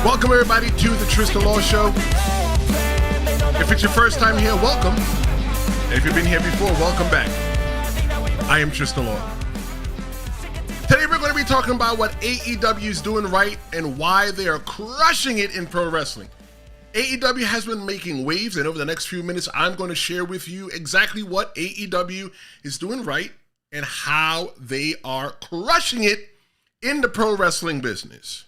Welcome everybody to the Tristan Law Show. If it's your first time here, welcome. And if you've been here before, welcome back. I am Tristan Law. Today we're going to be talking about what AEW is doing right and why they are crushing it in pro wrestling. AEW has been making waves, and over the next few minutes, I'm going to share with you exactly what AEW is doing right and how they are crushing it in the pro wrestling business.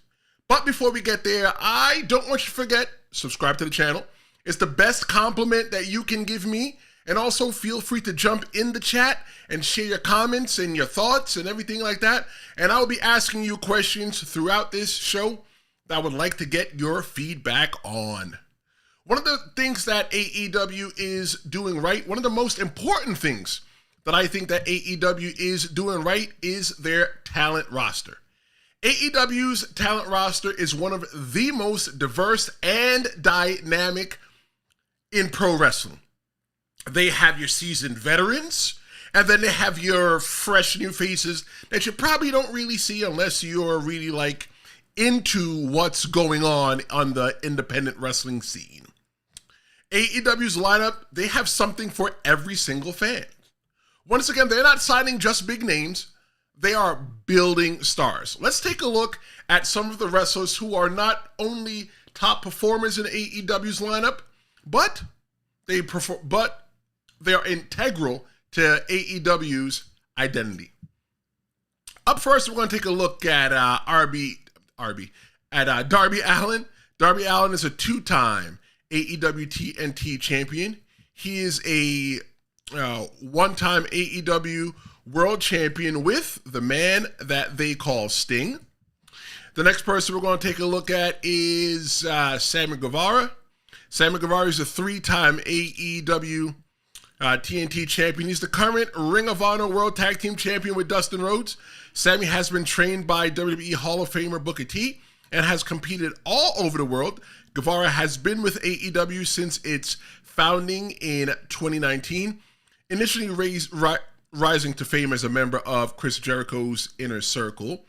But before we get there, I don't want you to forget, subscribe to the channel. It's the best compliment that you can give me. And also feel free to jump in the chat and share your comments and your thoughts and everything like that. And I will be asking you questions throughout this show that I would like to get your feedback on. One of the things that AEW is doing right, one of the most important things that I think that AEW is doing right is their talent roster. AEW's talent roster is one of the most diverse and dynamic in pro wrestling. They have your seasoned veterans, and then they have your fresh new faces that you probably don't really see unless you're really like into what's going on the independent wrestling scene. AEW's lineup, they have something for every single fan. Once again, they're not signing just big names. They are building stars. Let's take a look at some of the wrestlers who are not only top performers in AEW's lineup, but they are integral to AEW's identity. Up first, we're going to take a look at Darby Allin. Darby Allin is a two-time AEW TNT champion. He is a one-time AEW world champion with the man that they call Sting. The next person we're going to take a look at is Sammy Guevara. Sammy Guevara is a three-time AEW TNT champion. He's the current Ring of Honor World Tag Team Champion with Dustin Rhodes. Sammy has been trained by WWE Hall of Famer Booker T and has competed all over the world. Guevara has been with AEW since its founding in 2019, initially rising to fame as a member of Chris Jericho's Inner Circle.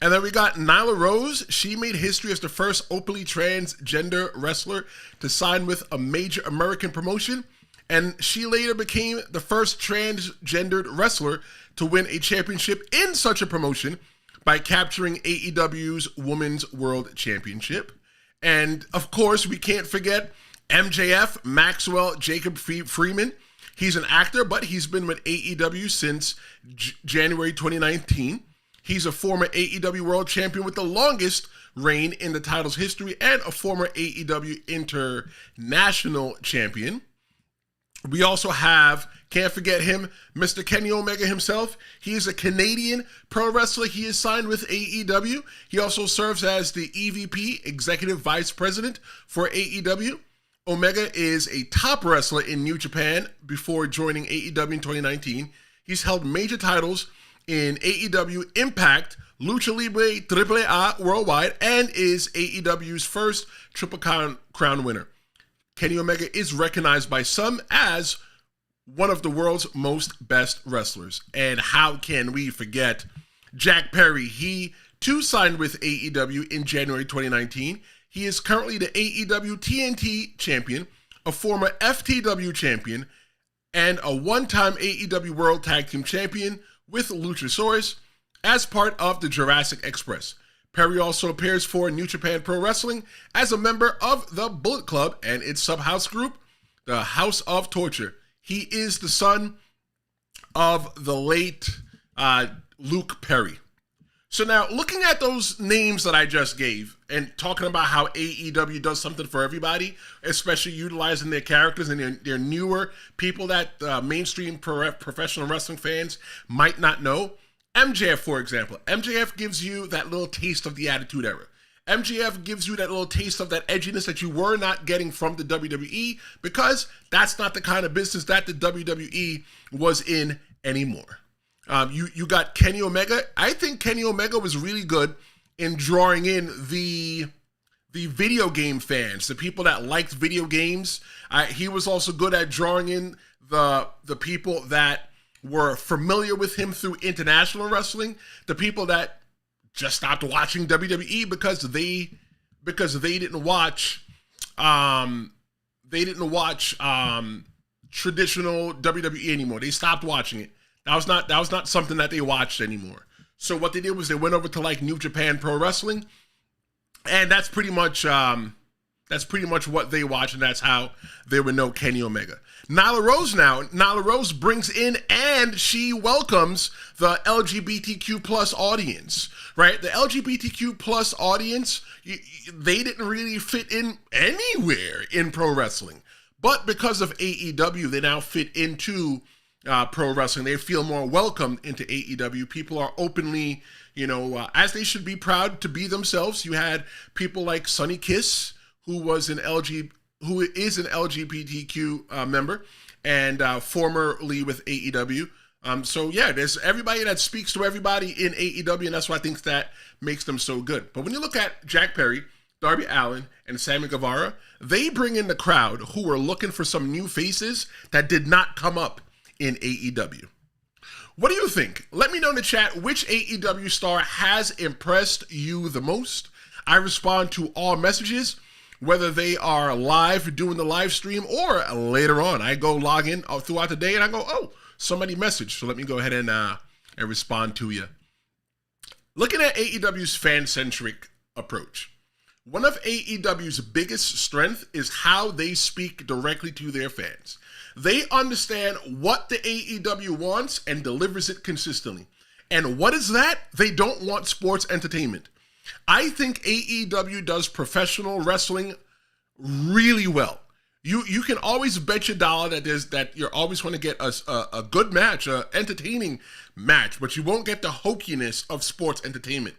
And then we got Nyla Rose. She made history as the first openly transgender wrestler to sign with a major American promotion. And she later became the first transgendered wrestler to win a championship in such a promotion by capturing AEW's Women's World Championship. And of course, we can't forget MJF, Maxwell Jacob Freeman. He's an actor, but he's been with AEW since January 2019. He's a former AEW World Champion with the longest reign in the title's history and a former AEW International Champion. We also have, can't forget him, Mr. Kenny Omega himself. He is a Canadian pro wrestler. He is signed with AEW. He also serves as the EVP, Executive Vice President for AEW. Omega is a top wrestler in New Japan before joining AEW in 2019. He's held major titles in AEW Impact, Lucha Libre AAA Worldwide, and is AEW's first Triple Crown winner. Kenny Omega is recognized by some as one of the world's most best wrestlers. And how can we forget Jack Perry? He too signed with AEW in January 2019. He is currently the AEW TNT champion, a former FTW champion, and a one-time AEW World Tag Team champion with Luchasaurus as part of the Jurassic Express. Perry also appears for New Japan Pro Wrestling as a member of the Bullet Club and its sub-house group, the House of Torture. He is the son of the late Luke Perry. So now, looking at those names that I just gave and talking about how AEW does something for everybody, especially utilizing their characters and their newer people that mainstream professional wrestling fans might not know. MJF, for example. MJF gives you that little taste of the Attitude Era. MJF gives you that little taste of that edginess that you were not getting from the WWE because that's not the kind of business that the WWE was in anymore. You got Kenny Omega. I think Kenny Omega was really good in drawing in the video game fans, the people that liked video games. He was also good at drawing in the people that were familiar with him through international wrestling, the people that just stopped watching WWE because they because they didn't watch traditional WWE anymore. They stopped watching it. That was not something that they watched anymore. So what they did was they went over to like New Japan Pro Wrestling, and that's pretty much what they watch, and that's how there were no Kenny Omega. Nyla Rose brings in and she welcomes the LGBTQ plus audience, right? The LGBTQ plus audience, they didn't really fit in anywhere in pro wrestling. But because of AEW, they now fit into pro wrestling. They feel more welcomed into AEW. People are openly, as they should be, proud to be themselves. You had people like Sonny Kiss, who is an LGBTQ member and formerly with AEW. There's everybody that speaks to everybody in AEW, and that's why I think that makes them so good. But when you look at Jack Perry, Darby Allin, and Sammy Guevara, they bring in the crowd who were looking for some new faces that did not come up in AEW. What do you think? Let me know in the chat which AEW star has impressed you the most. I respond to all messages, whether they are live doing the live stream or later on. I go log in throughout the day and I go, oh, somebody messaged. So let me go ahead and respond to you. Looking at AEW's fan-centric approach, one of AEW's biggest strength is how they speak directly to their fans. They understand what the AEW wants and delivers it consistently. And what is that? They don't want sports entertainment. I think AEW does professional wrestling really well. You can always bet your dollar that you're always going to get a good match, an entertaining match, but you won't get the hokiness of sports entertainment.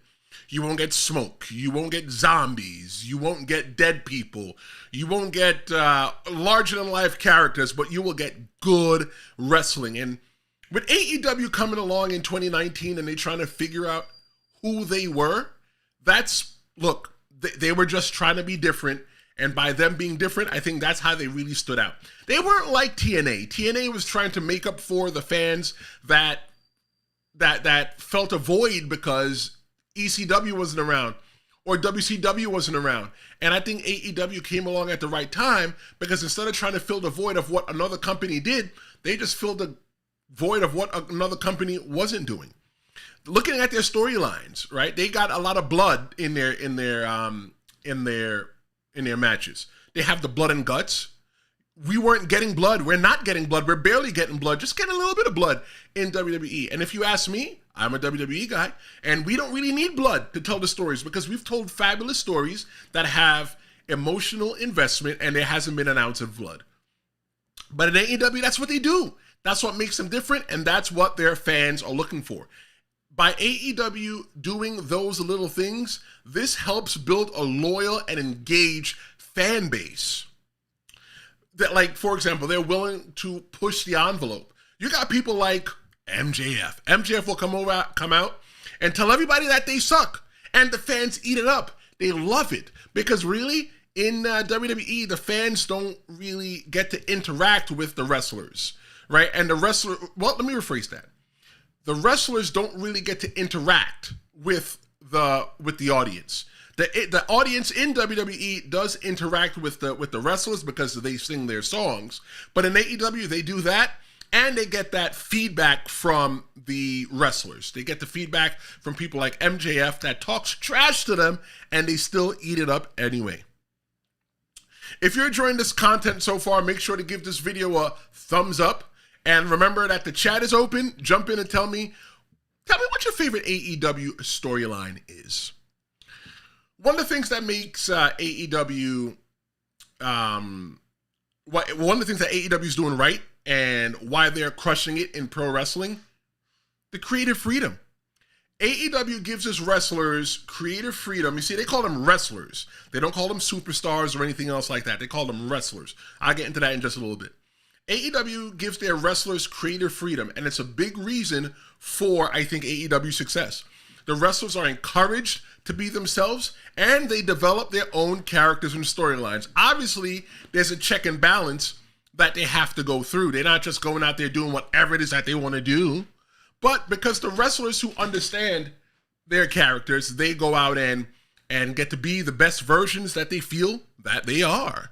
You won't get smoke. You won't get zombies. You won't get dead people. You won't get larger-than-life characters, but you will get good wrestling. And with AEW coming along in 2019 and they trying to figure out who they were, they were just trying to be different. And by them being different, I think that's how they really stood out. They weren't like TNA. TNA was trying to make up for the fans that felt a void because ECW wasn't around or WCW wasn't around. And I think AEW came along at the right time because instead of trying to fill the void of what another company did, they just filled the void of what another company wasn't doing. Looking at their storylines, right? They got a lot of blood in their matches. They have the blood and guts. We weren't getting blood. We're not getting blood. We're barely getting blood. Just getting a little bit of blood in WWE. And if you ask me, I'm a WWE guy, and we don't really need blood to tell the stories because we've told fabulous stories that have emotional investment and there hasn't been an ounce of blood. But in AEW, that's what they do. That's what makes them different, and that's what their fans are looking for. By AEW doing those little things, this helps build a loyal and engaged fan base. That, like, for example, they're willing to push the envelope. You got people like MJF. MJF will come out and tell everybody that they suck. And the fans eat it up. They love it. Because really, in WWE, the fans don't really get to interact with the wrestlers. Right? And the wrestler, well, let me rephrase that. The wrestlers don't really get to interact with the audience. The audience in WWE does interact with the wrestlers because they sing their songs. But in AEW, they do that, and they get that feedback from the wrestlers. They get the feedback from people like MJF that talks trash to them, and they still eat it up anyway. If you're enjoying this content so far, make sure to give this video a thumbs up. And remember that the chat is open. Jump in and tell me what your favorite AEW storyline is. One of the things that makes AEW, one of the things that AEW is doing right and why they're crushing it in pro wrestling, the creative freedom. AEW gives its wrestlers creative freedom. You see, they call them wrestlers. They don't call them superstars or anything else like that. They call them wrestlers. I'll get into that in just a little bit. AEW gives their wrestlers creative freedom, and it's a big reason for, I think, AEW's success. The wrestlers are encouraged to be themselves, and they develop their own characters and storylines. Obviously, there's a check and balance that they have to go through. They're not just going out there doing whatever it is that they want to do. But because the wrestlers who understand their characters, they go out and and get to be the best versions that they feel that they are.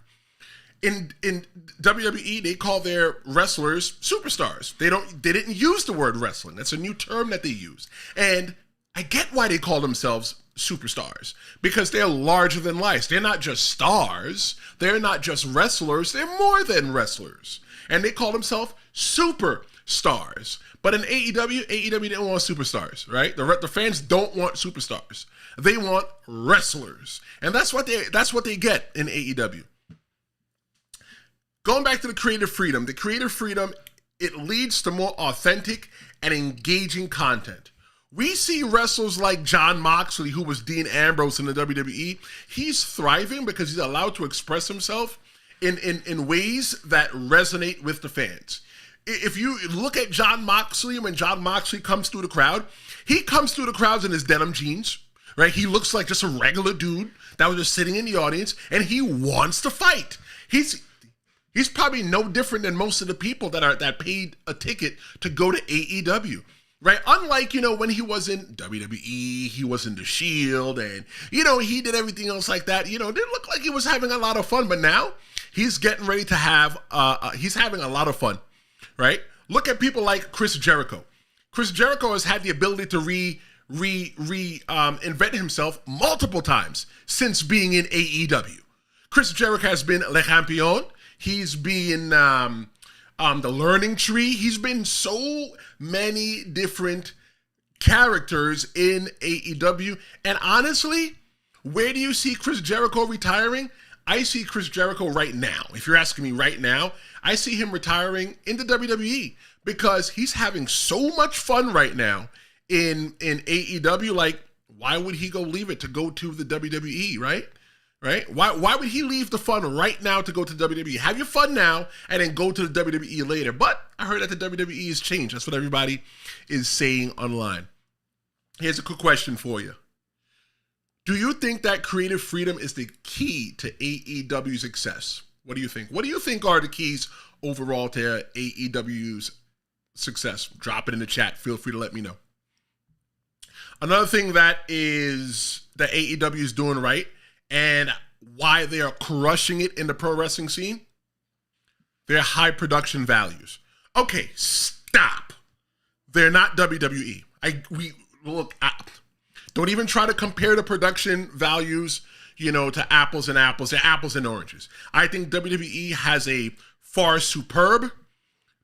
In WWE, they call their wrestlers superstars. They didn't use the word wrestling. That's a new term that they use. And I get why they call themselves superstars, because they're larger than life. They're not just stars. They're not just wrestlers. They're more than wrestlers. And they call themselves superstars. But in AEW didn't want superstars, right? The fans don't want superstars. They want wrestlers. And that's what they get in AEW. Going back to the creative freedom, it leads to more authentic and engaging content. We see wrestlers like Jon Moxley, who was Dean Ambrose in the WWE. He's thriving because he's allowed to express himself in ways that resonate with the fans. If you look at Jon Moxley, when Jon Moxley comes through the crowd, he comes through the crowds in his denim jeans, right? He looks like just a regular dude that was just sitting in the audience, and he wants to fight. He's probably no different than most of the people that paid a ticket to go to AEW, right? Unlike, when he was in WWE, he was in The Shield, and, he did everything else like that. It didn't look like he was having a lot of fun, but now he's getting ready to have, he's having a lot of fun, right? Look at people like Chris Jericho. Chris Jericho has had the ability to invent himself multiple times since being in AEW. Chris Jericho has been Le Champion. He's been the Learning Tree. He's been so many different characters in AEW. And honestly, where do you see Chris Jericho retiring? I see Chris Jericho right now. If you're asking me right now, I see him retiring in the WWE because he's having so much fun right now in AEW. Like, why would he go leave it to go to the WWE, right? Right? Why would he leave the fun right now to go to WWE? Have your fun now and then go to the WWE later. But I heard that the WWE has changed. That's what everybody is saying online. Here's a quick question for you. Do you think that creative freedom is the key to AEW's success? What do you think? What do you think are the keys overall to AEW's success? Drop it in the chat. Feel free to let me know. Another thing that AEW is doing right, and why they are crushing it in the pro wrestling scene, their high production values. Okay, stop. They're not WWE. Don't even try to compare the production values, to apples and apples. They're apples and oranges. I think WWE has a far superb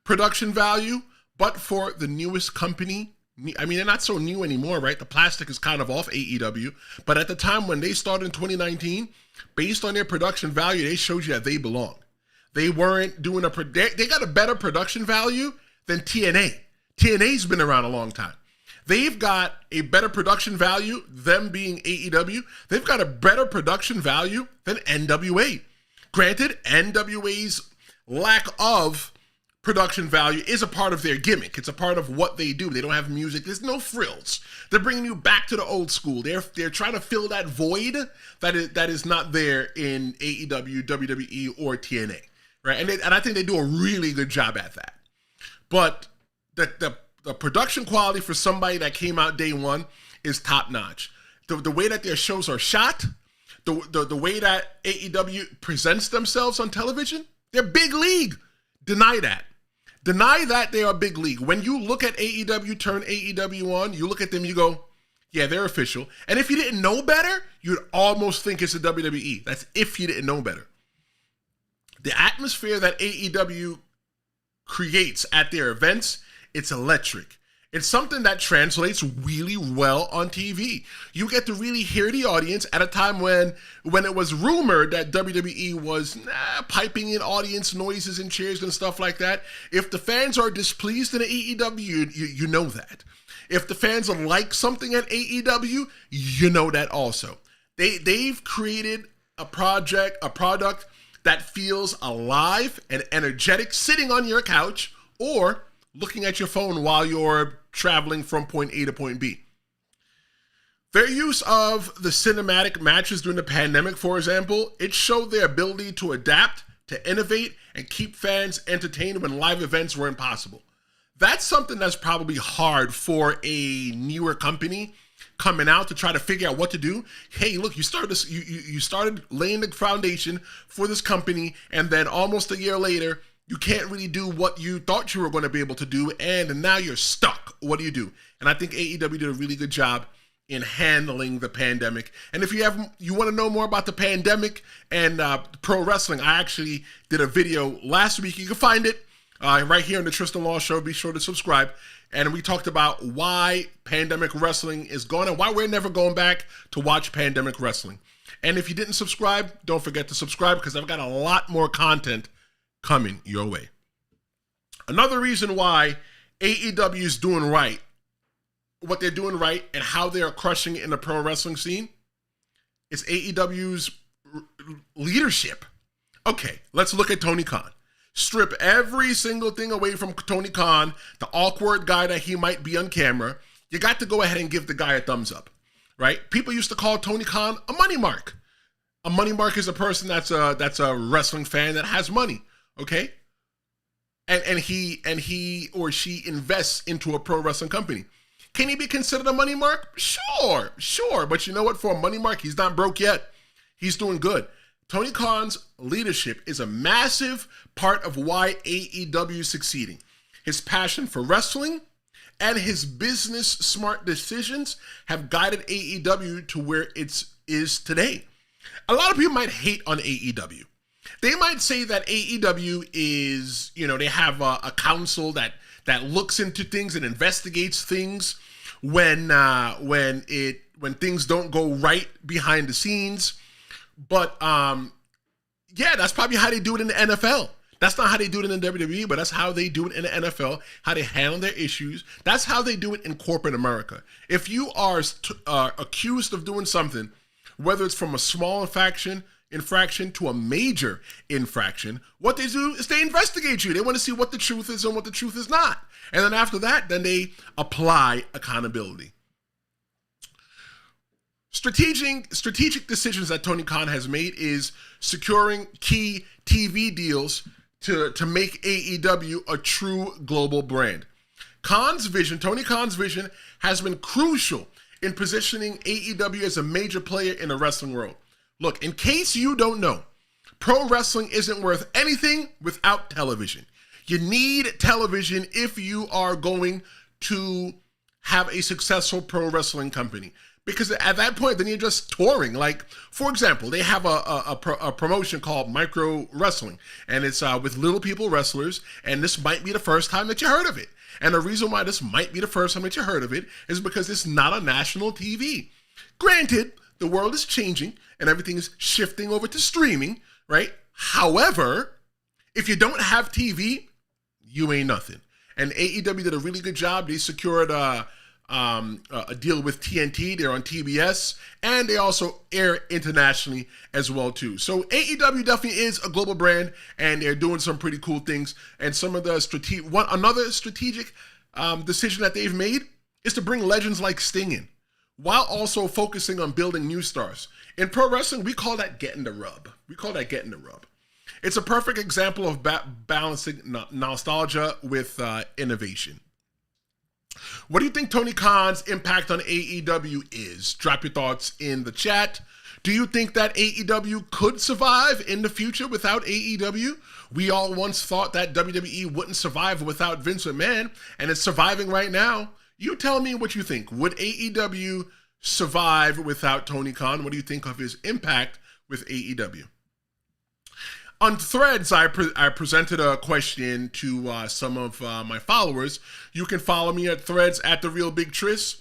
production value, but for the newest company, they're not so new anymore, right? The plastic is kind of off AEW. But at the time when they started in 2019, based on their production value, they showed you that they belong. They weren't doing they got a better production value than TNA. TNA's been around a long time. They've got a better production value, them being AEW. They've got a better production value than NWA. Granted, NWA's lack of production value is a part of their gimmick. It's a part of what they do. They don't have music. There's no frills. They're bringing you back to the old school. They're trying to fill that void that is not there in AEW, WWE, or TNA, right? And I think they do a really good job at that. But the production quality for somebody that came out day one is top notch. The way that their shows are shot, the way that AEW presents themselves on television, they're big league. Deny that. Deny that they are big league. When you look at AEW, turn AEW on, you look at them, you go, yeah, they're official. And if you didn't know better, you'd almost think it's the WWE. That's if you didn't know better. The atmosphere that AEW creates at their events, it's electric. It's something that translates really well on TV. You get to really hear the audience at a time when it was rumored that WWE was piping in audience noises and cheers and stuff like that. If the fans are displeased in AEW, you know that. If the fans like something at AEW, you know that also. They've created a product that feels alive and energetic sitting on your couch or looking at your phone while you're traveling from point A to point B. Their use of the cinematic matches during the pandemic, for example, it showed their ability to adapt, to innovate, and keep fans entertained when live events were impossible. That's something that's probably hard for a newer company coming out to try to figure out what to do. Hey, look, you started this, you started laying the foundation for this company, and then almost a year later, you can't really do what you thought you were going to be able to do, and now you're stuck. What do you do? And I think AEW did a really good job in handling the pandemic. And if you want to know more about the pandemic and pro wrestling, I actually did a video last week. You can find it right here on the Tristan Law Show. Be sure to subscribe. And we talked about why pandemic wrestling is gone and why we're never going back to watch pandemic wrestling. And if you didn't subscribe, don't forget to subscribe, because I've got a lot more content coming your way. Another reason why AEW is doing right, what they're doing right, and how they are crushing it in the pro wrestling scene is AEW's leadership. Okay, let's look at Tony Khan. Strip every single thing away from Tony Khan, the awkward guy that he might be on camera. You got to go ahead and give the guy a thumbs up, right? People used to call Tony Khan a money mark. A money mark is a person that's a wrestling fan that has money, okay? And he or she invests into a pro wrestling company. Can he be considered a money mark? Sure. But you know what? For a money mark, he's not broke yet. He's doing good. Tony Khan's leadership is a massive part of why AEW is succeeding. His passion for wrestling and his business smart decisions have guided AEW to where it is today. A lot of people might hate on AEW. They might say that AEW is, they have a council that looks into things and investigates things when things don't go right behind the scenes. But yeah, that's probably how they do it in the NFL. That's not how they do it in the WWE, but that's how they do it in the NFL, how they handle their issues. That's how they do it in corporate America. If you are accused of doing something, whether it's from a small infraction to a major infraction, what they do is they investigate you. They want to see what the truth is and what the truth is not. And then after that, then they apply accountability. Strategic decisions that Tony Khan has made is securing key TV deals to make AEW a true global brand. Tony Khan's vision has been crucial in positioning AEW as a major player in the wrestling world. Look, in case you don't know, pro wrestling isn't worth anything without television. You need television if you are going to have a successful pro wrestling company. Because at that point, then you're just touring. Like, for example, they have a promotion called Micro Wrestling, and it's with little people wrestlers, and this might be the first time that you heard of it. And the reason why this might be the first time that you heard of it is because it's not on national TV. Granted, the world is changing, and everything is shifting over to streaming, right? However, if you don't have TV, you ain't nothing. And AEW did a really good job. They secured a deal with TNT. They're on TBS, and they also air internationally as well too. So AEW definitely is a global brand, and they're doing some pretty cool things. And some of the another strategic decision that they've made is to bring legends like Sting in, while also focusing on building new stars. In pro wrestling, we call that getting the rub. It's a perfect example of balancing nostalgia with innovation. What do you think Tony Khan's impact on AEW is? Drop your thoughts in the chat. Do you think that AEW could survive in the future without AEW? We all once thought that WWE wouldn't survive without Vince McMahon, and it's surviving right now. You tell me what you think. Would AEW survive without Tony Khan? What do you think of his impact with AEW? On Threads, I presented a question to some of my followers. You can follow me at Threads at The Real Big Tris.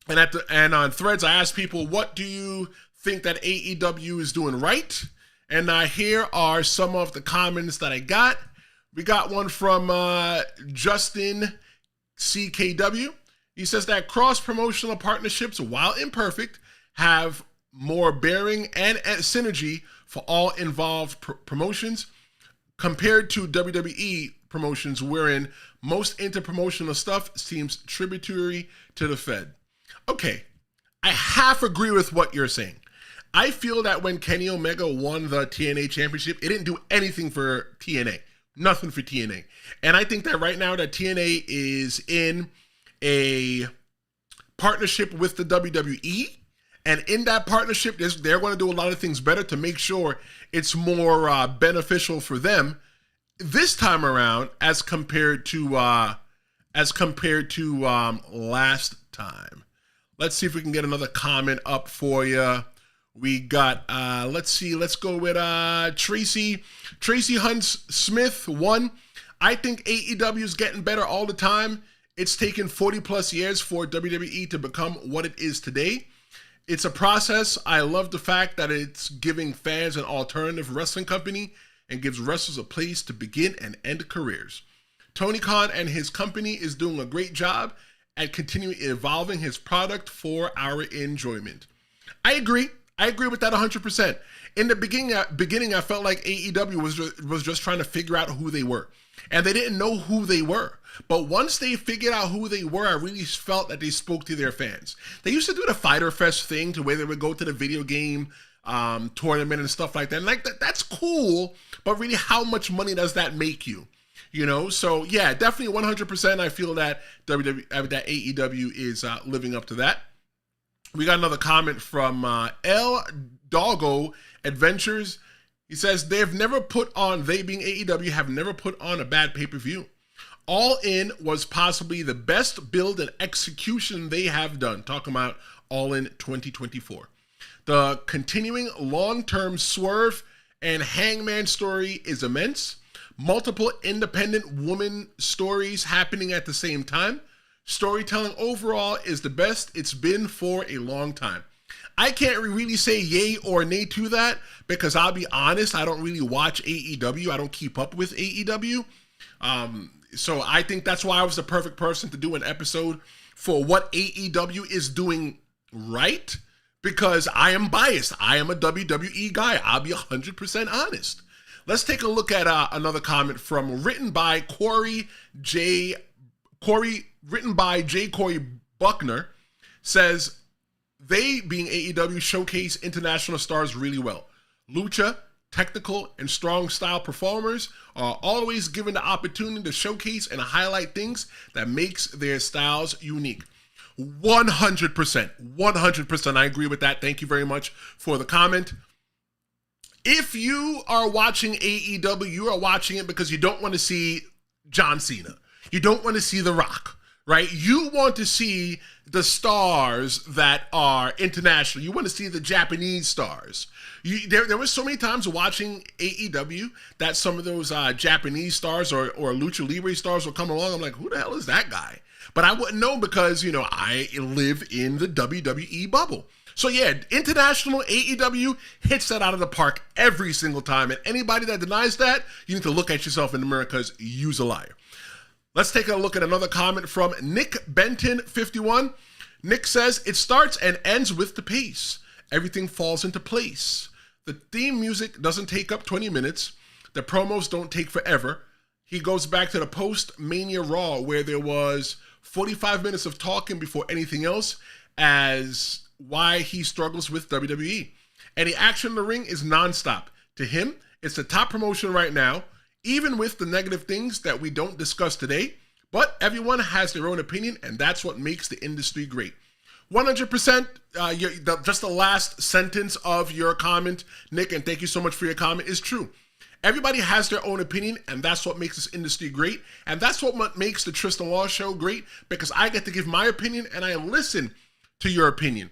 And on Threads, I asked people, what do you think that AEW is doing right? And here are some of the comments that I got. We got one from Justin CKW. He says that cross-promotional partnerships, while imperfect, have more bearing and synergy for all involved promotions compared to WWE promotions, wherein most interpromotional stuff seems tributary to the Fed. Okay, I half agree with what you're saying. I feel that when Kenny Omega won the TNA championship, it didn't do anything for TNA. Nothing for TNA. And I think that right now that TNA is in a partnership with the WWE. And in that partnership, they're going to do a lot of things better to make sure it's more beneficial for them this time around as compared to last time. Let's see if we can get another comment up for you. We got, let's go with Tracy Hunts Smith. I think AEW is getting better all the time. It's taken 40 plus years for WWE to become what it is today. It's a process. I love the fact that it's giving fans an alternative wrestling company and gives wrestlers a place to begin and end careers. Tony Khan and his company is doing a great job at continuing evolving his product for our enjoyment. I agree with that 100%. In the beginning, I felt like AEW was just trying to figure out who they were. And they didn't know who they were. But once they figured out who they were, I really felt that they spoke to their fans. They used to do the Fyter Fest thing to where they would go to the video game tournament and stuff like that. And like that's cool, but really how much money does that make you? You know, so yeah, definitely 100%. I feel that that AEW is living up to that. We got another comment from El Doggo Adventures. He says they being AEW, have never put on a bad pay-per-view. All In was possibly the best build and execution they have done. Talking about All In 2024. The continuing long-term Swerve and Hangman story is immense. Multiple independent woman stories happening at the same time. Storytelling overall is the best it's been for a long time. I can't really say yay or nay to that because I'll be honest, I don't really watch AEW. I don't keep up with AEW. So I think that's why I was the perfect person to do an episode for what AEW is doing right, because I am biased. I am a WWE guy. I'll be 100% honest. Let's take a look at another comment written by J. Corey Buckner. Says, they, being AEW, showcase international stars really well. Lucha, technical, and strong style performers are always given the opportunity to showcase and highlight things that makes their styles unique. 100%. I agree with that. Thank you very much for the comment. If you are watching AEW, you are watching it because you don't want to see John Cena. You don't want to see The Rock, right? You want to see the stars that are international. You want to see the Japanese stars. There was so many times watching AEW that some of those Japanese stars or Lucha Libre stars will come along. I'm like, who the hell is that guy? But I wouldn't know because, I live in the WWE bubble. So yeah, international AEW hits that out of the park every single time. And anybody that denies that, you need to look at yourself in the mirror because you's a liar. Let's take a look at another comment from Nick Benton 51. Nick says, it starts and ends with the pace. Everything falls into place. The theme music doesn't take up 20 minutes. The promos don't take forever. He goes back to the post-Mania Raw where there was 45 minutes of talking before anything else as why he struggles with WWE. And the action in the ring is nonstop. To him, it's the top promotion right now, even with the negative things that we don't discuss today. But everyone has their own opinion, and that's what makes the industry great. 100%, just the last sentence of your comment, Nick, and thank you so much for your comment, is true. Everybody has their own opinion, and that's what makes this industry great. And that's what makes the Tristan Law Show great, because I get to give my opinion, and I listen to your opinion.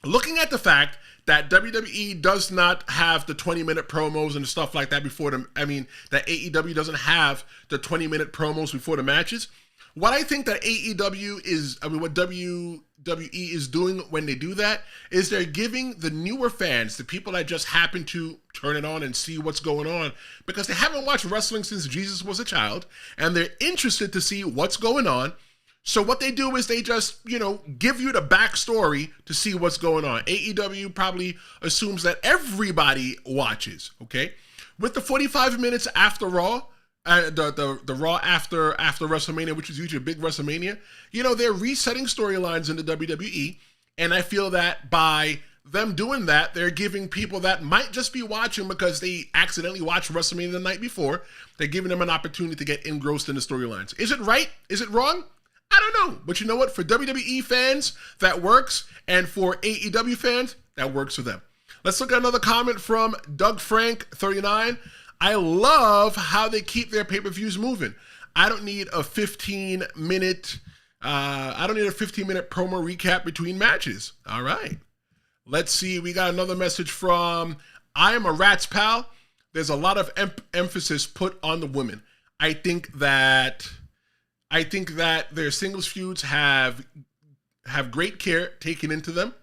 Looking at the fact that WWE does not have the 20-minute promos and stuff like that that AEW doesn't have the 20-minute promos before the matches. What I think that what WWE is doing when they do that is they're giving the newer fans, the people that just happen to turn it on and see what's going on, because they haven't watched wrestling since Jesus was a child, and they're interested to see what's going on. So what they do is they just, give you the backstory to see what's going on. AEW probably assumes that everybody watches, okay? With the 45 minutes after Raw, the Raw after WrestleMania, which is usually a big WrestleMania, they're resetting storylines in the WWE, and I feel that by them doing that, they're giving people that might just be watching because they accidentally watched WrestleMania the night before, they're giving them an opportunity to get engrossed in the storylines. Is it right? Is it wrong? I don't know. But you know what? For WWE fans, that works. And for AEW fans, that works for them. Let's look at another comment from Doug Frank, 39. I love how they keep their pay-per-views moving. I don't need a 15-minute promo recap between matches. All right. Let's see. We got another message from I am a Rat's Pal. There's a lot of emphasis put on the women. I think that their singles feuds have great care taken into them.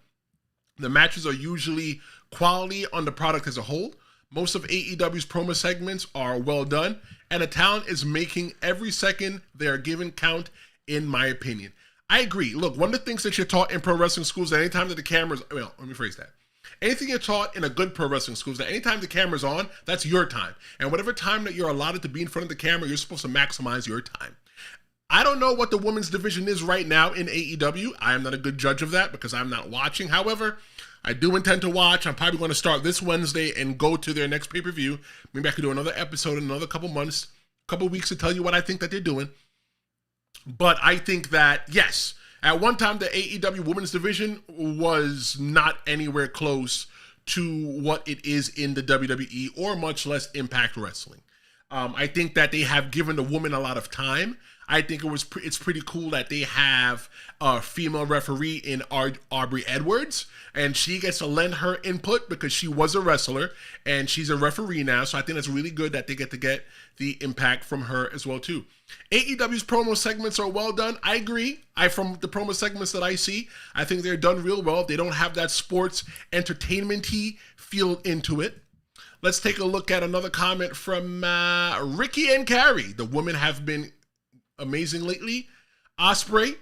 The matches are usually quality on the product as a whole. Most of AEW's promo segments are well done, and the talent is making every second they are given count, in my opinion. I agree. Look, one of the things that you're taught in pro wrestling schools that anytime that the camera's, well, let me phrase that. Anything you're taught in a good pro wrestling school is that anytime the camera's on, that's your time. And whatever time that you're allotted to be in front of the camera, you're supposed to maximize your time. I don't know what the women's division is right now in AEW. I am not a good judge of that because I'm not watching. However, I do intend to watch. I'm probably going to start this Wednesday and go to their next pay-per-view. Maybe I could do another episode in another couple months, couple weeks to tell you what I think that they're doing. But I think that, yes, at one time the AEW women's division was not anywhere close to what it is in the WWE or much less Impact Wrestling. I think that they have given the woman a lot of time. I think it's pretty cool that they have a female referee in Aubrey Edwards, and she gets to lend her input because she was a wrestler and she's a referee now. So I think it's really good that they get the impact from her as well too. AEW's promo segments are well done. I agree. From the promo segments that I see, I think they're done real well. They don't have that sports entertainment-y feel into it. Let's take a look at another comment from Ricky and Carrie. The women have been amazing lately. Ospreay,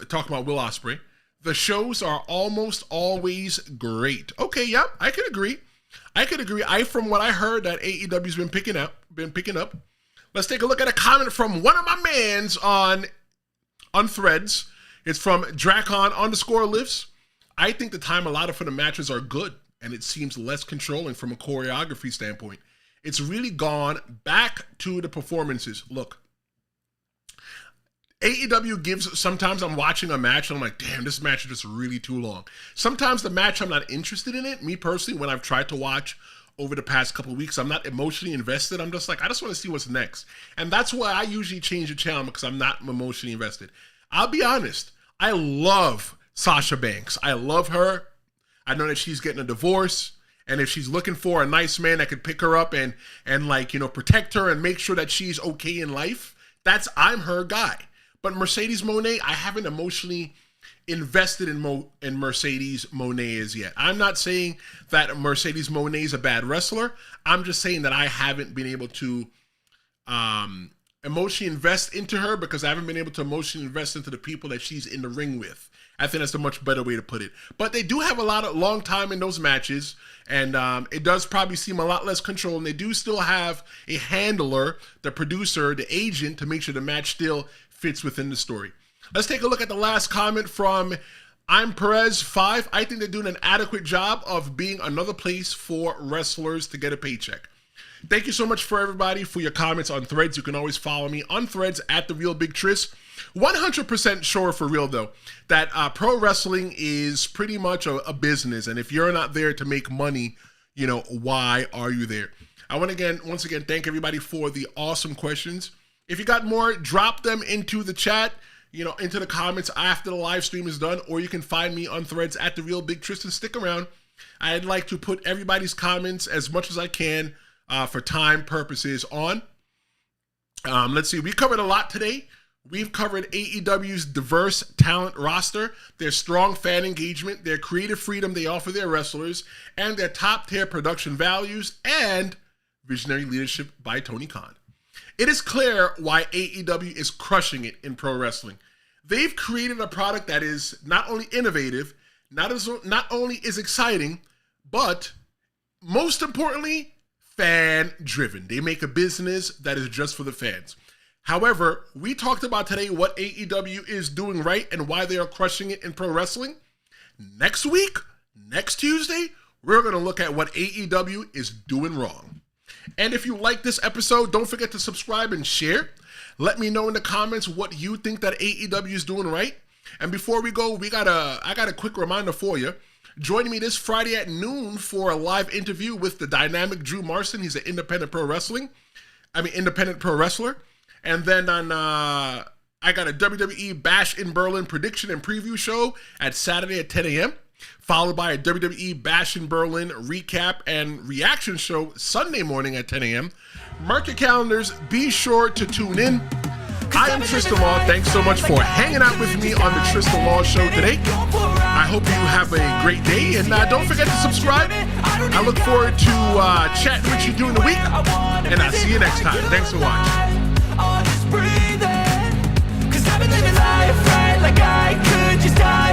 talking about Will Ospreay, the shows are almost always great. Okay, yep, I could agree. From what I heard, that AEW's been picking up. Let's take a look at a comment from one of my mans on Threads. It's from Dracon_lives. I think the time allotted for the matches are good, and it seems less controlling from a choreography standpoint. It's really gone back to the performances. Look, AEW gives, sometimes I'm watching a match and I'm like, damn, this match is just really too long. Sometimes the match, I'm not interested in it. Me personally, when I've tried to watch over the past couple of weeks, I'm not emotionally invested. I'm just like, I just want to see what's next. And that's why I usually change the channel, because I'm not emotionally invested. I'll be honest, I love Sasha Banks. I love her. I know that she's getting a divorce. And if she's looking for a nice man that could pick her up and protect her and make sure that she's okay in life, I'm her guy. But Mercedes Moné, I haven't emotionally invested in Mercedes Moné as yet. I'm not saying that Mercedes Moné is a bad wrestler. I'm just saying that I haven't been able to emotionally invest into her because I haven't been able to emotionally invest into the people that she's in the ring with. I think that's a much better way to put it. But they do have a lot of long time in those matches, and it does probably seem a lot less control. And they do still have a handler, the producer, the agent, to make sure the match still fits within the story. Let's take a look at the last comment from I'm Perez 5. I think they're doing an adequate job of being another place for wrestlers to get a paycheck. Thank you so much for everybody for your comments on Threads. You can always follow me on Threads at The Real Big Tris. 100% sure for real though that pro wrestling is pretty much a business, and if you're not there to make money, why are you there? I want to once again thank everybody for the awesome questions. If you got more, drop them into the chat, into the comments after the live stream is done, or you can find me on Threads at The Real Big Tristan. Stick around. I'd like to put everybody's comments as much as I can for time purposes on. Let's see. We covered a lot today. We've covered AEW's diverse talent roster, their strong fan engagement, their creative freedom they offer their wrestlers, and their top-tier production values and visionary leadership by Tony Khan. It is clear why AEW is crushing it in pro wrestling. They've created a product that is not only innovative, not only is exciting, but most importantly, fan-driven. They make a business that is just for the fans. However, we talked about today what AEW is doing right and why they are crushing it in pro wrestling. Next week, next Tuesday, we're going to look at what AEW is doing wrong. And if you like this episode, don't forget to subscribe and share. Let me know in the comments what you think that AEW is doing right. And before we go, I got a quick reminder for you. Join me this Friday at noon for a live interview with the dynamic Drew Marson. He's an independent pro wrestler. And then I got a WWE Bash in Berlin prediction and preview show at Saturday at 10 a.m., followed by a WWE Bash in Berlin recap and reaction show Sunday morning at 10 a.m. Mark your calendars. Be sure to tune in. I am Tristan Law. Thanks so much for hanging out with me on the Tristan Law Show today. I hope you have a great day, and don't forget to subscribe. I look forward to chatting with you during the week, and I'll see you next time. Thanks for watching. I've been living life right like I could just die.